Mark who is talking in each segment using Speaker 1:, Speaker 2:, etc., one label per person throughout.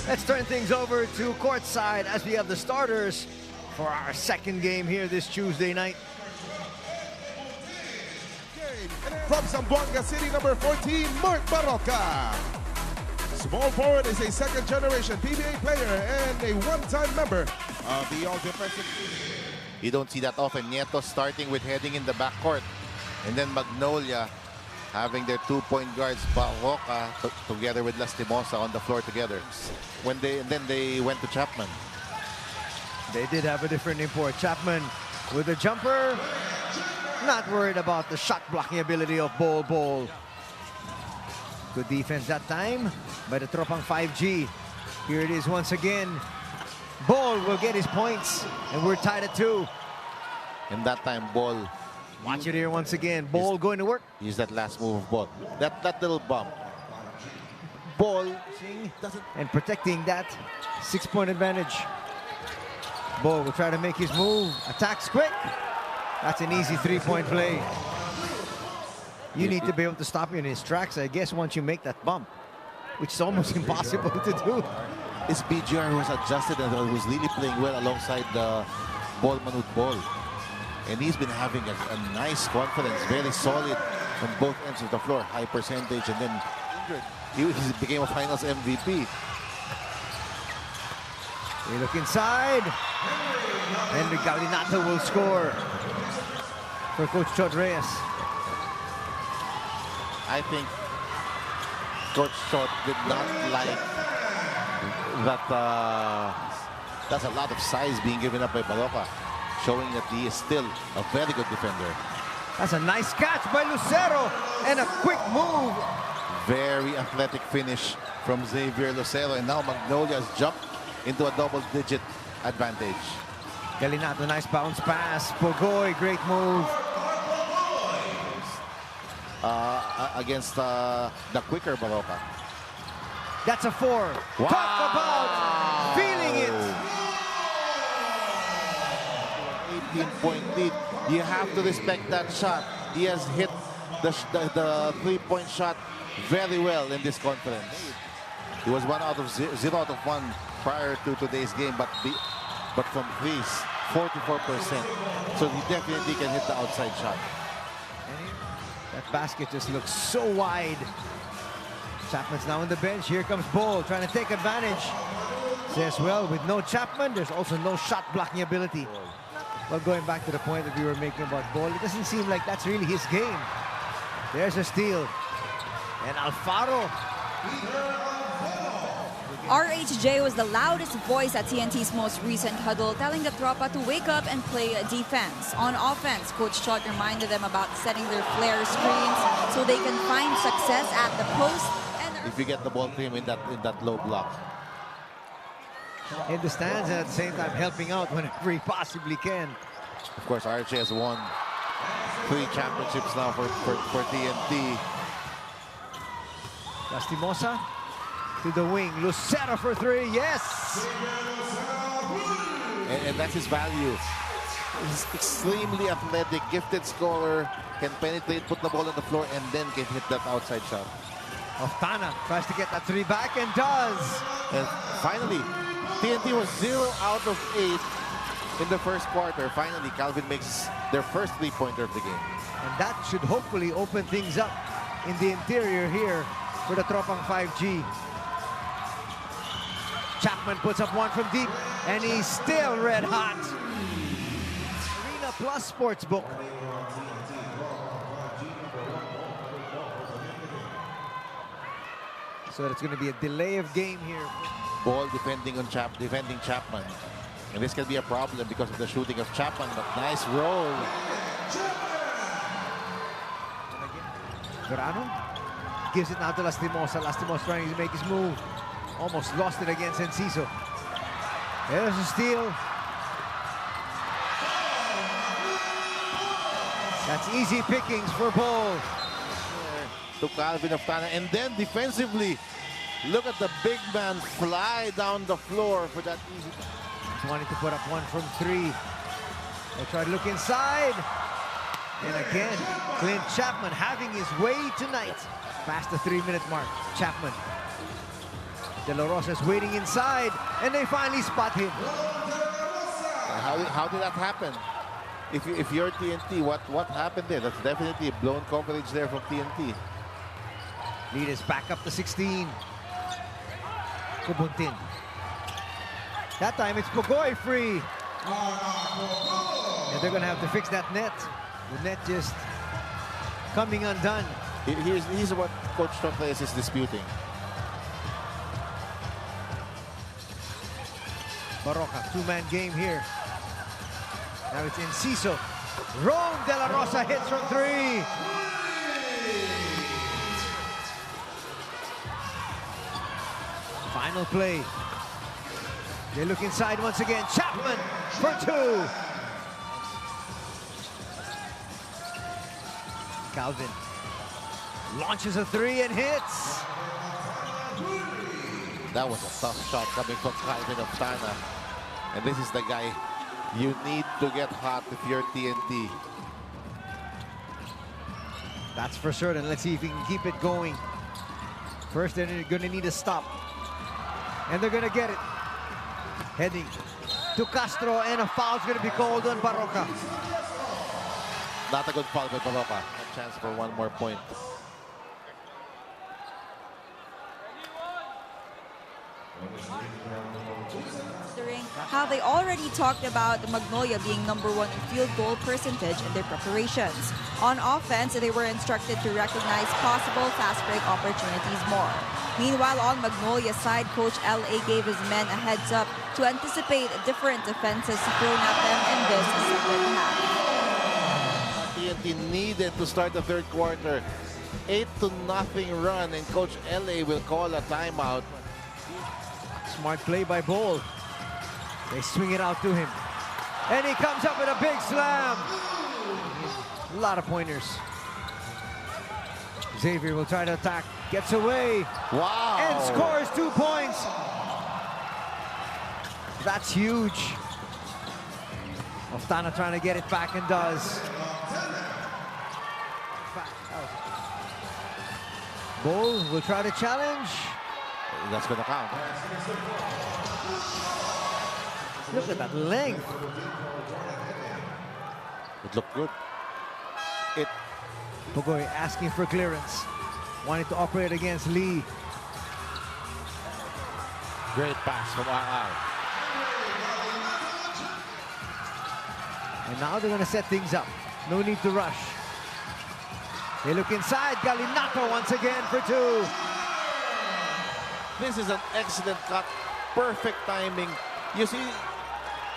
Speaker 1: Let's turn things over to courtside as we have the starters for our second game here this Tuesday night.
Speaker 2: From Zamboanga City, number 14, Mark Barroca. Small forward is a second-generation PBA player and a one-time member of the All-Defensive Team.
Speaker 3: You don't see that often. Nieto starting with heading in the backcourt. And then Magnolia having their two-point guards, Barroca, together with Lastimosa on the floor together. And then they went to Chapman.
Speaker 1: They did have a different import. Chapman with a jumper. Not worried about the shot blocking ability of Bol. Good defense that time by the Tropang 5G. Here it is once again. Bol will get his points, and we're tied at 2.
Speaker 3: And that time, Bol.
Speaker 1: Watch it here once again. Bol going to work.
Speaker 3: Use that last move of Bol. That little bump. Bol
Speaker 1: and protecting that 6-point advantage. Bol will try to make his move. Attacks quick. That's an easy 3-point play. You need to be able to stop him in his tracks, I guess, once you make that bump, which is almost impossible to do.
Speaker 3: It's BGR who has adjusted and who's really playing well alongside the Manut Bol. And he's been having a nice confidence, very solid from both ends of the floor. High percentage, and then he became a finals MVP.
Speaker 1: We look inside. Henry Galinato will score for Coach Chod Reyes.
Speaker 3: I think Coach Chod did not like that that's a lot of size being given up by Barroca, showing that he is still a very good defender.
Speaker 1: That's a nice catch by Lucero and a quick move.
Speaker 3: Very athletic finish from Xavier Lucero, and now Magnolia has jumped into a double-digit advantage.
Speaker 1: Galinato, nice bounce pass. Pogoy, great move.
Speaker 3: Against the quicker Barroca.
Speaker 1: That's a 4.
Speaker 3: Wow.
Speaker 1: Talk about feeling it.
Speaker 3: 18-point lead. You have to respect that shot. He has hit the 3-point shot very well in this conference. He was 0 out of 1 prior to today's game, but from threes, 44%. So he definitely can hit the outside shot.
Speaker 1: That basket just looks so wide. Chapman's now on the bench. Here comes Bol trying to take advantage. Says, well, with no Chapman, there's also no shot blocking ability. Well, going back to the point that we were making about Bol, it doesn't seem like that's really his game. There's a steal. And Alfaro.
Speaker 4: RHJ was the loudest voice at TNT's most recent huddle, telling the Tropa to wake up and play defense. On offense, Coach Chod reminded them about setting their flare screens so they can find success at the post. And
Speaker 3: if you get the ball to him in that low block.
Speaker 1: In the stands and at the same time helping out whenever he possibly can.
Speaker 3: Of course, RHJ has won 3 championships now for TNT.
Speaker 1: Lastimosa to the wing. Lucero for 3. Yes!
Speaker 3: And that's his value. He's extremely athletic, gifted scorer, can penetrate, put the ball on the floor, and then can hit that outside shot.
Speaker 1: Oftana tries to get that 3 back and does.
Speaker 3: And finally, TNT was 0 out of 8 in the first quarter. Finally, Calvin makes their first 3-pointer of the game.
Speaker 1: And that should hopefully open things up in the interior here for the Tropang 5G. Chapman puts up 1 from deep, and he's still red hot. Arena Plus Sportsbook. So it's going to be a delay of game here.
Speaker 3: Ball defending Chapman. And this can be a problem because of the shooting of Chapman, but nice roll.
Speaker 1: Verano gives it now to Lastimosa. Lastimosa trying to make his move. Almost lost it against Enciso. There's a steal. That's easy pickings for Bol.
Speaker 3: To Calvin Oftana. And then defensively, look at the big man fly down the floor for that easy.
Speaker 1: He's wanting to put up 1 from 3. They try to look inside. And again, Clint Chapman having his way tonight. Past the 3-minute mark. Chapman. De La Rosa's waiting inside, and they finally spot him.
Speaker 3: How did that happen? If you're TNT, what happened there? That's definitely a blown coverage there from TNT.
Speaker 1: Lead is back up to 16. Kubuntin. That time it's Pugoy free. And they're gonna have to fix that net. The net just coming undone.
Speaker 3: Here's what Coach Tropang is disputing.
Speaker 1: Barroca, two-man game here. Now it's Enciso. Rome De La Rosa hits from 3. Final play. They look inside once again. Chapman for 2. Calvin launches a 3 and hits.
Speaker 3: That was a tough shot coming from Calvin of Tana. And this is the guy you need to get hot if you're TNT.
Speaker 1: That's for certain. Let's see if he can keep it going. First, they're going to need a stop. And they're going to get it. Heading to Castro, and a foul's going to be called on Barroca.
Speaker 3: Not a good foul by Barroca. A chance for one more point.
Speaker 4: Considering how they already talked about Magnolia being #1 in field goal percentage in their preparations. On offense, they were instructed to recognize possible fast break opportunities more. Meanwhile, on Magnolia's side, Coach L.A. gave his men a heads up to anticipate different defenses thrown at them in this second half.
Speaker 3: TNT needed to start the third quarter. 8-0 run, and Coach L.A. will call a timeout.
Speaker 1: Smart play by Bol. They swing it out to him. And he comes up with a big slam. A lot of pointers. Xavier will try to attack. Gets away.
Speaker 3: Wow.
Speaker 1: And scores 2 points. That's huge. Oftana trying to get it back and does. Bol will try to challenge.
Speaker 3: That's going to count.
Speaker 1: Look at that length.
Speaker 3: It looked good.
Speaker 1: Pugoy asking for clearance. Wanted to operate against Lee.
Speaker 3: Great pass from RR.
Speaker 1: And now they're going to set things up. No need to rush. They look inside. Galinato once again for 2.
Speaker 3: This is an excellent cut. Perfect timing. You see,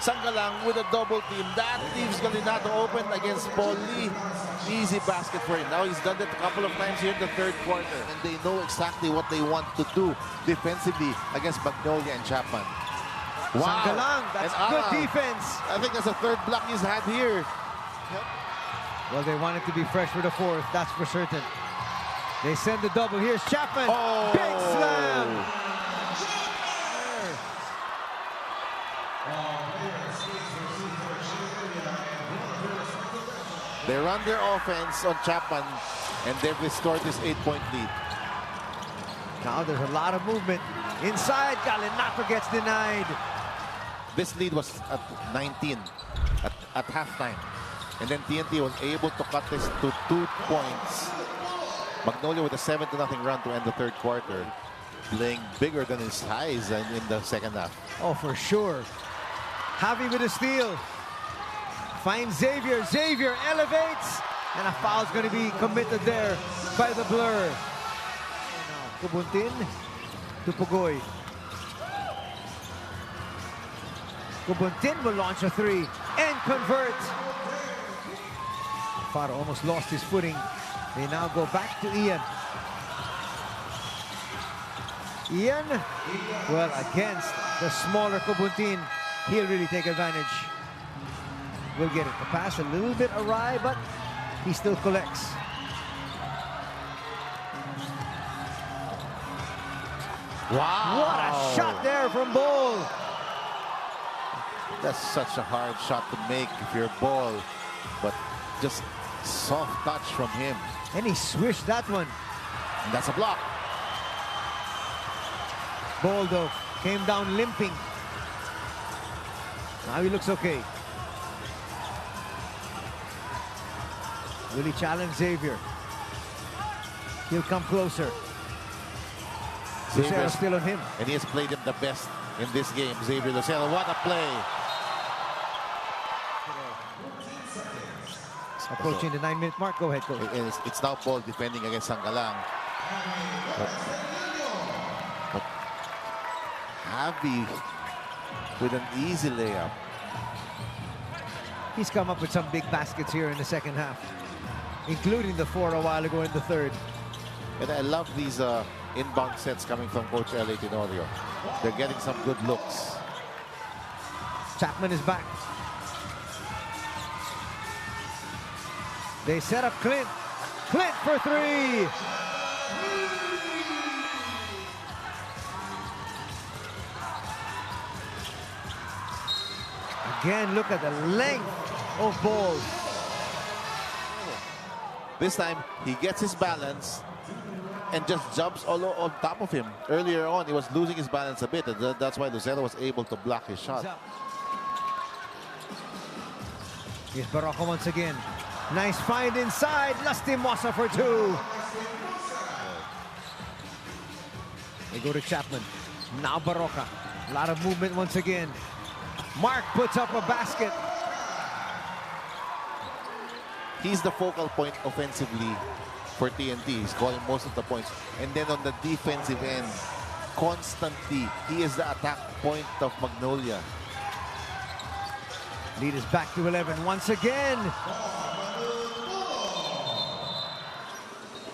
Speaker 3: Sangalang with a double team. That leaves Galinato open against Paul Lee. Easy basket for him. Now he's done that a couple of times here in the third quarter. And they know exactly what they want to do defensively against Magnolia and Chapman. Wow.
Speaker 1: Sangalang, that's
Speaker 3: And
Speaker 1: good defense.
Speaker 3: I think that's the third block he's had here.
Speaker 1: Well, they wanted to be fresh for the 4th, that's for certain. They send the double. Here's Chapman.
Speaker 3: Oh.
Speaker 1: Big slam.
Speaker 3: They run their offense on Chapman, and they've restored this 8-point lead.
Speaker 1: Now there's a lot of movement. Inside, Galinato gets denied.
Speaker 3: This lead was at 19 at halftime. And then TNT was able to cut this to 2 points. Magnolia with a 7-0 run to end the third quarter. Playing bigger than his size in the second half.
Speaker 1: Oh, for sure. Javi with a steal. Finds Xavier. Xavier elevates. And a foul's going to be committed there by the Blur. Kubuntin to Pugoy. Kubuntin will launch a 3 and convert. Faro almost lost his footing. They now go back to Ian. Ian, well, against the smaller Kubuntin, he'll really take advantage. We'll get it. The pass a little bit awry, but he still collects.
Speaker 3: Wow!
Speaker 1: What a shot there from Bol.
Speaker 3: That's such a hard shot to make if you're Ball, but just soft touch from him.
Speaker 1: And he swished that one.
Speaker 3: And that's a block.
Speaker 1: Boldo came down limping. Now he looks okay. Will he challenge Xavier? He'll come closer. Lucero still on him.
Speaker 3: And he has played him the best in this game, Xavier Lucero. What a play.
Speaker 1: Approaching the 9-minute mark. Go ahead, Coach.
Speaker 3: It's now Paul defending against Sangalang. But Javi with an easy layup.
Speaker 1: He's come up with some big baskets here in the second half, including the 4 a while ago in the third.
Speaker 3: And I love these inbound sets coming from Coach L.A. Tenorio. They're getting some good looks.
Speaker 1: Chapman is back. They set up Clint. Clint for 3. Again, look at the length of ball.
Speaker 3: This time, he gets his balance and just jumps all on top of him. Earlier on, he was losing his balance a bit. And that's why Lucero was able to block his shot.
Speaker 1: Here's Barroca once again. Nice find inside. Lastimosa for 2. They go to Chapman. Now Barroca. A lot of movement once again. Mark puts up a basket.
Speaker 3: He's the focal point offensively for TNT. He's scoring most of the points. And then on the defensive end, constantly, he is the attack point of Magnolia.
Speaker 1: Lead is back to 11 once again.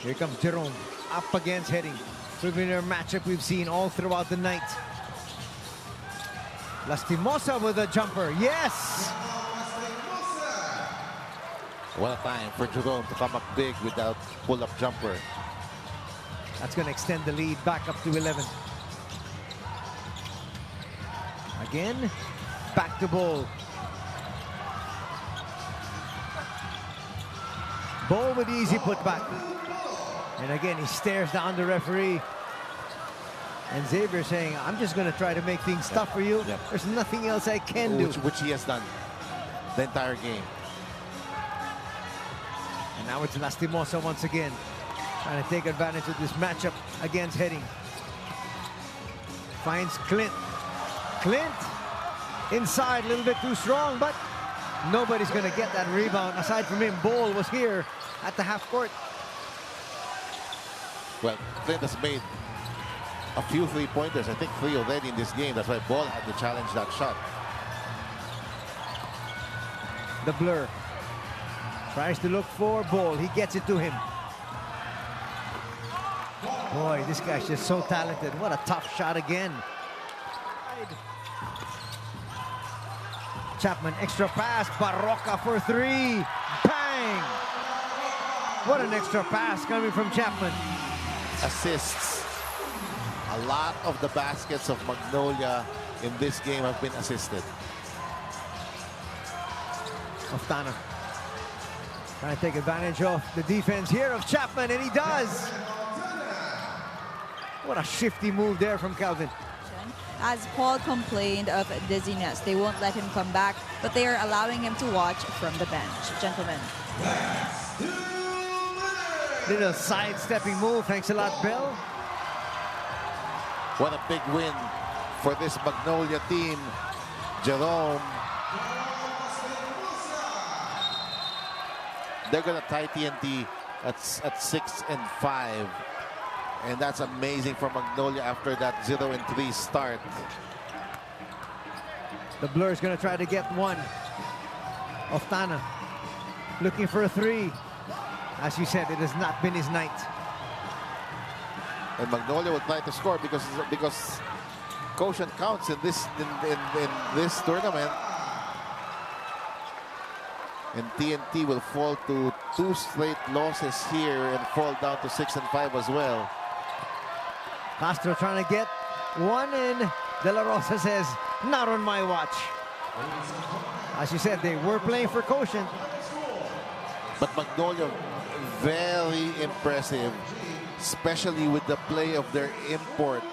Speaker 1: Here comes Jerome, up against Heading. Familiar matchup we've seen all throughout the night. Lastimosa with a jumper, yes!
Speaker 3: What a time for Jerome to come up big with that pull-up jumper.
Speaker 1: That's going to extend the lead back up to 11. Again, back to Ball. Ball with the easy putback. And again, he stares down the referee. And Xavier saying, I'm just going to try to make things tough for you. There's nothing else I can do.
Speaker 3: Which he has done the entire game.
Speaker 1: And now it's Lastimosa once again, trying to take advantage of this matchup against Heading. Finds Clint. Clint inside, a little bit too strong, but nobody's going to get that rebound. Aside from him, Ball was here at the half court.
Speaker 3: Well, Clint has made a few three-pointers. I think 3 already in this game. That's why Ball had to challenge that shot.
Speaker 1: The blur. Tries to look for Ball. He gets it to him. Boy, this guy's just so talented. What a tough shot again. Chapman, extra pass. Barroca for 3. Bang! What an extra pass coming from Chapman.
Speaker 3: Assists. A lot of the baskets of Magnolia in this game have been assisted.
Speaker 1: Oftana trying to take advantage of the defense here of Chapman, and he does. What a shifty move there from Calvin.
Speaker 4: As Paul complained of dizziness, they won't let him come back, but they are allowing him to watch from the bench. Gentlemen.
Speaker 1: Little sidestepping move. Thanks a lot, Bell.
Speaker 3: What a big win for this Magnolia team. Jerome. They're going to tie TNT at 6-5. And that's amazing for Magnolia after that 0-3 start.
Speaker 1: The blur is going to try to get one. Oftana looking for a 3. As you said, it has not been his night.
Speaker 3: And Magnolia will try to score because quotient counts in this tournament. And TNT will fall to 2 straight losses here and fall down to 6-5 as well.
Speaker 1: Castro trying to get one, and De La Rosa says, not on my watch. As you said, they were playing for quotient.
Speaker 3: But Magnolia, very impressive, especially with the play of their import